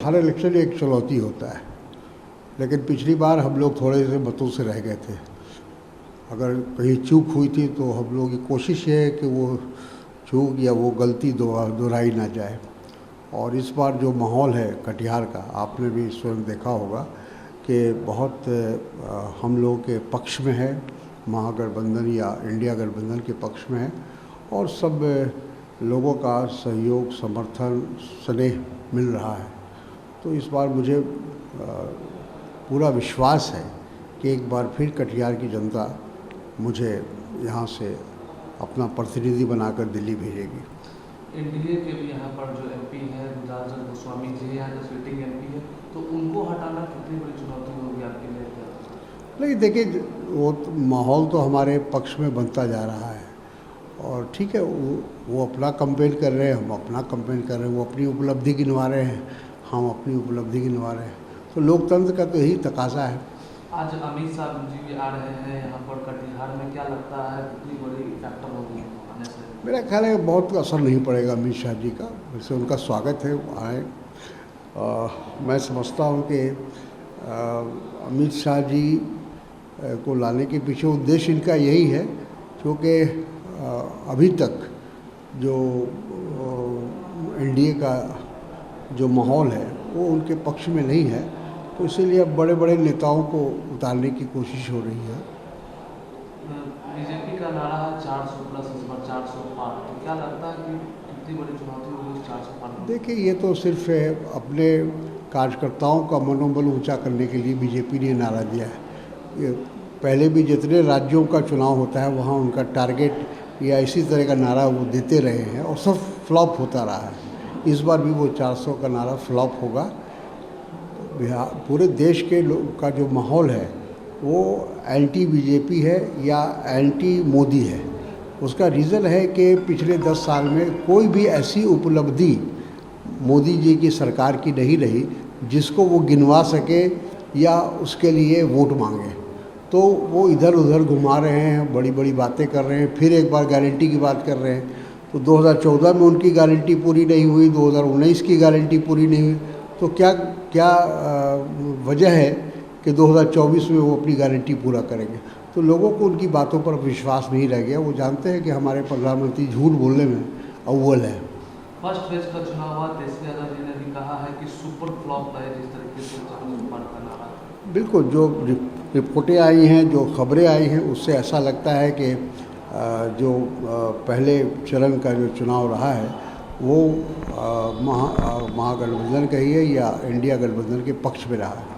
हर election एक चुनौती होता है, लेकिन पिछली बार हम लोग थोड़े से मतों से रह गए थे। अगर कहीं चूक हुई थी तो हम लोग की कोशिश ये है कि वो चूक या वो गलती दोहराई ना जाए। और इस बार जो माहौल है कटिहार का, आपने भी स्वयं देखा होगा कि बहुत हम लोगों के पक्ष में है, महागठबंधन या इंडिया गठबंधन के पक्ष में है, और सब लोगों का सहयोग, समर्थन, स्नेह मिल रहा है। तो इस बार मुझे पूरा विश्वास है कि एक बार फिर कटिहार की जनता मुझे यहाँ से अपना प्रतिनिधि बनाकर दिल्ली भेजेगी। एनडीए के भी यहाँ पर जो एमपी है गुरदास गोस्वामी जी यहाँ जो सिटिंग एमपी है, तो उनको हटाना कितनी बड़ी चुनौती होगी आपके लिए? नहीं, देखिए, वो माहौल तो हमारे पक्ष में बनता जा रहा है और ठीक है, वो अपना कंपेन कर रहे हैं, हम अपना कंपेन कर रहे हैं। वो अपनी उपलब्धि गिनवा रहे हैं, हम अपनी उपलब्धि गिनवा रहे हैं। तो लोकतंत्र का तो यही तकाजा है। आज अमित शाह जी भी आ रहे हैं यहाँ पर कटिहार में, क्या लगता है कितनी बड़ी फैक्टर होगी आने से? मेरा ख्याल है बहुत असर नहीं पड़ेगा अमित शाह जी का, वैसे उनका स्वागत है, वो आए। मैं समझता हूँ कि अमित शाह जी को लाने के पीछे उद्देश्य इनका यही है, क्योंकि अभी तक जो एनडीए का जो माहौल है वो उनके पक्ष में नहीं है, तो इसीलिए अब बड़े बड़े नेताओं को उतारने की कोशिश हो रही है। बीजेपी का नारा है 400 प्लस, इस बार 400 पार, तो क्या लगता है कि कितनी बड़ी चुनौती होगी 400 पार? देखिए, ये तो सिर्फ अपने कार्यकर्ताओं का मनोबल ऊंचा करने के लिए बीजेपी ने नारा दिया है। ये पहले भी जितने राज्यों का चुनाव होता है वहाँ उनका टारगेट या इसी तरह का नारा वो देते रहे हैं और सब फ्लॉप होता रहा है। इस बार भी वो 400 का नारा फ्लॉप होगा। बिहार, पूरे देश के लोग का जो माहौल है वो एंटी बीजेपी है या एंटी मोदी है। उसका रीज़न है कि पिछले 10 साल में कोई भी ऐसी उपलब्धि मोदी जी की सरकार की नहीं रही जिसको वो गिनवा सके या उसके लिए वोट मांगे। तो वो इधर उधर घुमा रहे हैं, बड़ी बड़ी बातें कर रहे हैं, फिर एक बार गारंटी की बात कर रहे हैं। तो 2014 में उनकी गारंटी पूरी नहीं हुई, 2019 की गारंटी पूरी नहीं हुई, तो क्या वजह है कि 2024 में वो अपनी गारंटी पूरा करेंगे? तो लोगों को उनकी बातों पर विश्वास नहीं रह गया। वो जानते हैं कि हमारे प्रधानमंत्री झूठ बोलने में अव्वल है। फर्स्ट फेज का चुनाव हुआ, तेजस्वी यादव जी ने भी कहा है कि सुपर फ्लॉप है जिस तरीके से का नारा। बिल्कुल, जो रिपोर्टें आई हैं, जो खबरें आई हैं, उससे ऐसा लगता है कि जो पहले चरण का जो चुनाव रहा है वो महागठबंधन का ही है या इंडिया गठबंधन के पक्ष में रहा है।